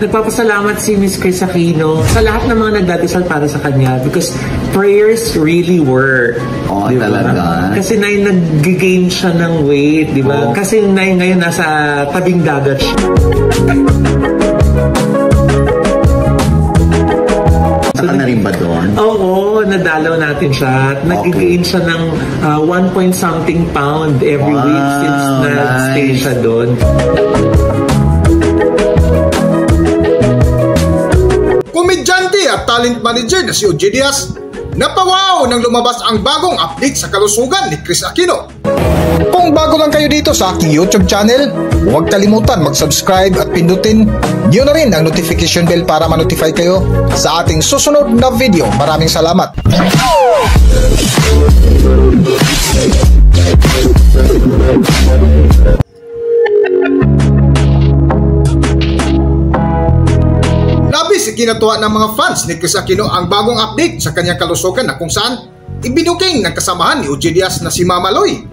Nagpapasalamat si Miss Chris Aquino sa lahat ng mga nagdadasal para sa kanya because prayers really work. Oh, diba? Talaga. Kasi nag-gain siya ng weight, di ba? Kasi ngayon nasa tabing dagat siya. Saka na rin ba doon? Oo, nadalaw natin siya. Nag-gain siya ng 1 point something pound every week since na-stay siya doon. Komedyante at talent manager na si OG Diaz, napawaw nang lumabas ang bagong update sa kalusugan ni Chris Aquino. Kung bago lang kayo dito sa aking YouTube channel, huwag kalimutan mag-subscribe at pindutin niyo na rin ang notification bell para ma-notify kayo sa ating susunod na video. Maraming salamat! Labis ikinatuwa ng mga fans ni Chris Aquino ang bagong update sa kanyang kalusugan na kung saan ibinuking ng kasamahan ni OG Diaz na si Mama Loy.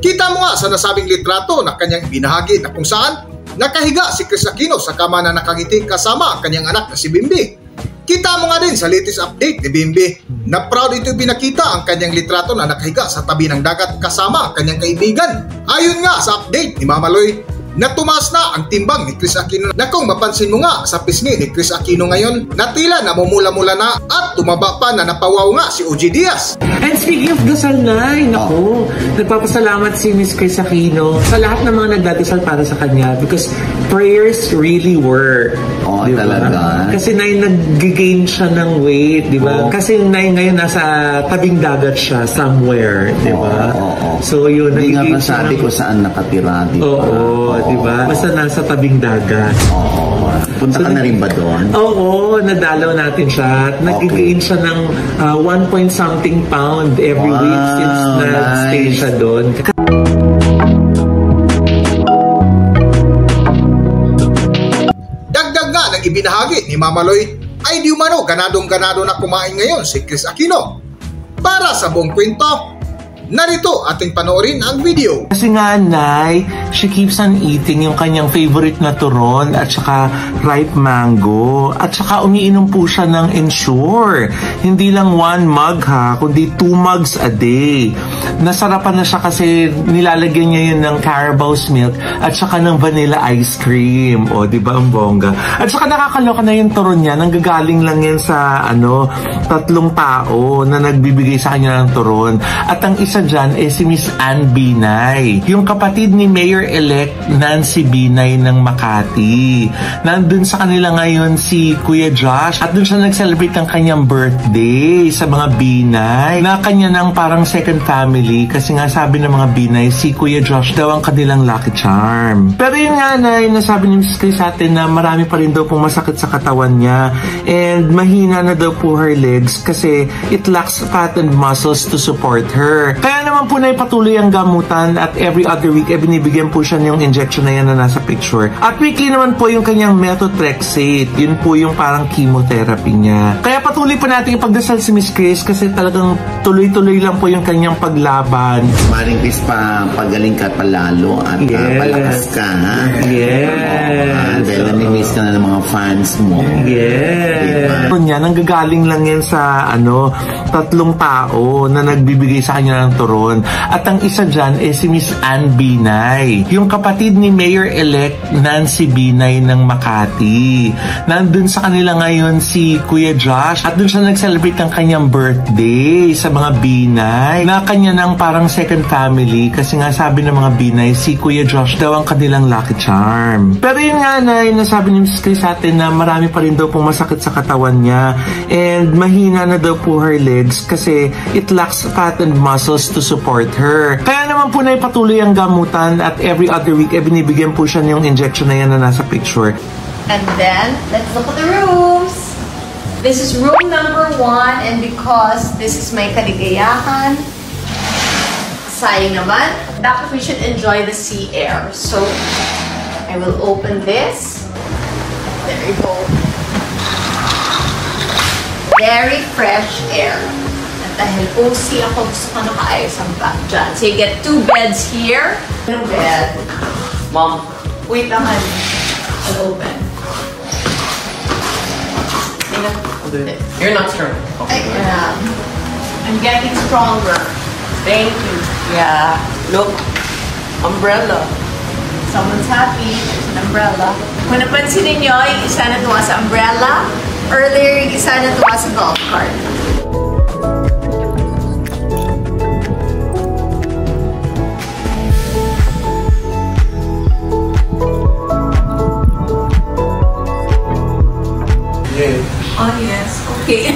Kita mo nga sa nasabing litrato na kanyang binahagi na kung saan nakahiga si Chris Aquino sa kama na nakangiti kasama ang kanyang anak na si Bimbi. Kita mo nga din sa latest update ni Bimbi na proud ito pinakita ang kanyang litrato na nakahiga sa tabi ng dagat kasama ang kanyang kaibigan. Ayon nga sa update ni Mama Loy, na tumaas na ang timbang ni Chris Aquino na kung mapansin mo nga sa pisngi ni Chris Aquino ngayon na tila namumula-mula na at tumaba pa na napawaw nga si OG Diaz. And speaking of dasal na, naku, nagpapasalamat si Miss Chris Aquino sa lahat ng mga nagdadasal para sa kanya because prayers really work. Oh, diba? Talaga. Kasi nag-gain siya ng weight, di ba? Kasi ngayon nasa tabing dagat siya somewhere, di ba? So yun, hindi nga masabi ko saan nakatira, di ba? Oo, di ba? Basta nasa tabing dagat. Oo. Punta ka na rin ba doon? Oo, nadalaw natin siya. Nag-gain siya ng 1 point something pound every week since na-stay siya doon. Dagdag nga ng ibinahagi ni Mama Loy ay di umano ganadong-ganado na kumain ngayon si Chris Aquino. Para sa buong kwento, narito ating panoorin ang video. Kasi nga, Nay, she keeps on eating yung kanyang favorite na turon at saka ripe mango. At saka umiinom po siya ng Ensure. Hindi lang 1 mug ha, kundi 2 mugs a day. Nasarapan na siya kasi nilalagyan niya yun ng Carabao's milk at saka ng vanilla ice cream. O, di ba ang bongga? At saka nakakaloka na yung turon niya. Nanggagaling lang yan sa 3 tao na nagbibigay sa kanya ng turon. At ang isa dyan si Miss Ann Binay, yung kapatid ni Mayor-elect Nancy Binay ng Makati. Nandun sa kanila ngayon si Kuya Josh at dun siya nag-celebrate ng kanyang birthday sa mga Binay na kanya ng parang second family kasi nga sabi ng mga Binay si Kuya Josh daw ang kanilang lucky charm. Pero yun nga na nasabi ni Miss Chris sa atin na marami pa rin daw pong masakit sa katawan niya and mahina na daw po her legs kasi it lacks fat and muscles to support her. Kaya naman po na ipatuloy ang gamutan at every other week binibigyan po siya ng injection na yan na nasa picture. At weekly naman po yung kanyang methotrexate. Yun po yung parang chemotherapy niya. Kaya patuloy po natin ipagdasal si Miss Chris kasi talagang tuloy-tuloy lang po yung kanyang paglaban. Maring Chris, pagaling ka palalo at palakas ka, ha? Yes. Dahil nami-miss ka na ng mga fans mo. Yes. Diba? Nanggagaling lang yan sa 3 tao na nagbibigay sa kanya ng turon. At ang isa dyan si Miss Ann Binay, yung kapatid ni Mayor-elect Nancy Binay ng Makati. Nandun sa kanila ngayon si Kuya Josh at dun siya nag-celebrate ng kanyang birthday sa mga Binay na kanya ng parang second family kasi nga sabi ng mga Binay si Kuya Josh daw ang kanilang lucky charm. Pero yun nga na nasabi ni Miss Chris sa atin na marami pa rin daw pong masakit sa katawan niya and mahina na daw po her legs kasi it lacks fat and muscles to support her. Kaya naman po na ipatuloy ang gamutan at every other week binibigyan po siya ng injection na yan na nasa picture. And then, let's look at the rooms. This is room number 1 and because this is my kaligayahan, sayang naman, dapat we should enjoy the sea air. So, I will open this. There you go. Very fresh air. Dahil OC ako, gusto ko nakaayos ang back dyan. So you get 2 beds here. Yung bed. Mom, wait lang, honey. I'll open. You're not strong. Okay. I'm getting stronger. Thank you. Yeah. Look. Umbrella. Someone's happy. There's an umbrella. Kung napansin ninyo, yung isa na tuwa sa umbrella. Earlier, yung isa na tuwa sa golf cart. Oh yes, okay.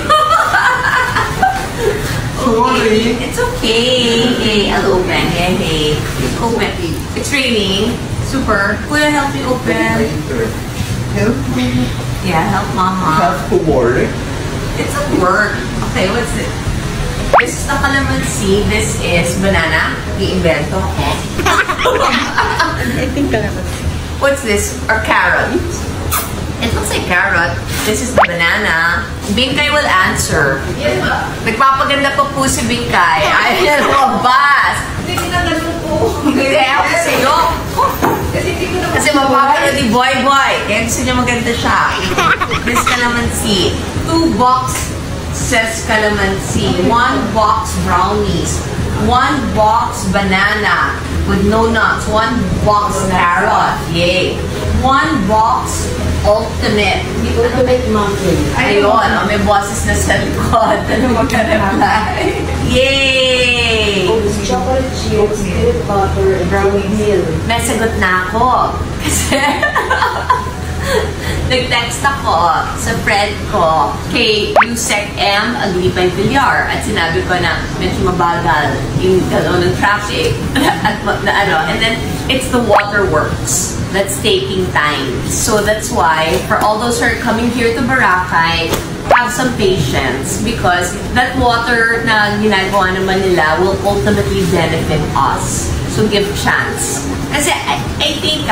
Sorry. It's okay. Hey, I'll open. Hey. Open. It's raining. Super. Kuya, help me open. Help me. Yeah, help Mama. Have to work. It's a work. Okay, what's it? This is the calamansi. This is banana. I-invento ko. I think calamansi. What's this? Or carrot? It looks like carrot. This is the banana. Bingkay will answer. Nagpapaganda pa po si Bingkay. Ayaw niya lumabas. Hindi na ganun po. Hindi ako sa'yo. Kasi mapapanood ni Boy Boy. Kaya gusto niya maganda siya. This calamansi. 2 boxes calamansi. 1 box brownies. 1 box banana with no nuts. 1 box carrot. Yay. 1 box ultimate. The ultimate muffin. Ayun, may boses na sa likod. Ano magka-reply? Yay! Chocolate chips, peanut butter, and brownie milk. May sagot na ako. Kasi nag-text ako sa friend ko kay Yusek M. Aglipay Villar at sinabi ko na medyo mabagal yung ng traffic at and then it's the waterworks that's taking time. So that's why for all those who are coming here to Boracay, have some patience because that water na ginagawa naman nila will ultimately benefit us. So give chance. Kasi I think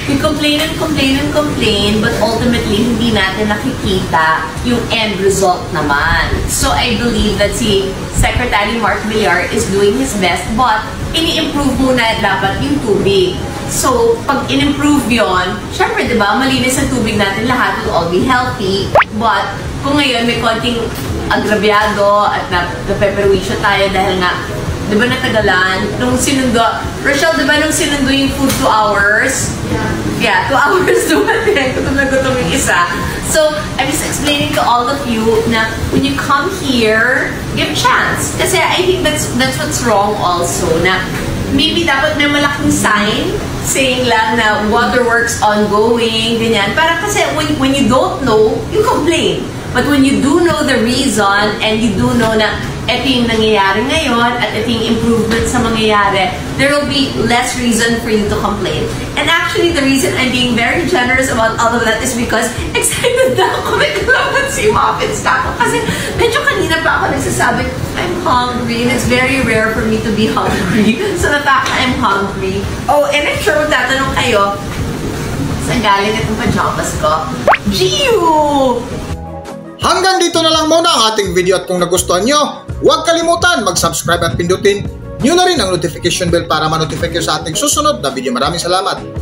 we complain and complain and complain but ultimately hindi natin nakikita yung end result naman. So I believe that si Secretary Mark Villar is doing his best but ini-improve muna dapat yung tubig. So, pag in-improve yun, syempre, di ba, malinis ang tubig natin lahat, will all be healthy. But, kung ngayon may konting agrabyado at napeperwisyo tayo dahil nga, di ba natagalan, nung sinundo, Rochelle, di ba nung sinundo yung food 2 hours? Yeah, 2 hours dumating, gutom na gutom yung isa. So, I'm just explaining to all of you na when you come here, give chance. Kasi I think that's what's wrong also, na maybe dapat may malaking sign saying lang na waterworks ongoing, ganyan. Para kasi when you don't know, you complain. But when you do know the reason and you do know na ito yung nangyayari ngayon at ito yung improvement sa mangyayari, there will be less reason for you to complain. And actually, the reason I'm being very generous about all of that is because excited na ako may calamansi muffins na ako. Kasi medyo kanina pa ako nagsasabi, I'm hungry and it's very rare for me to be hungry. So I'm hungry. Oh, and I'm sure magtatanong kayo, saan galing itong pajamas ko? Gio! Hanggang dito na lang muna ang ating video at kung nagustuhan nyo, huwag kalimutan mag-subscribe at pindutin nyo na rin ang notification bell para ma-notify kayo sa ating susunod na video. Maraming salamat!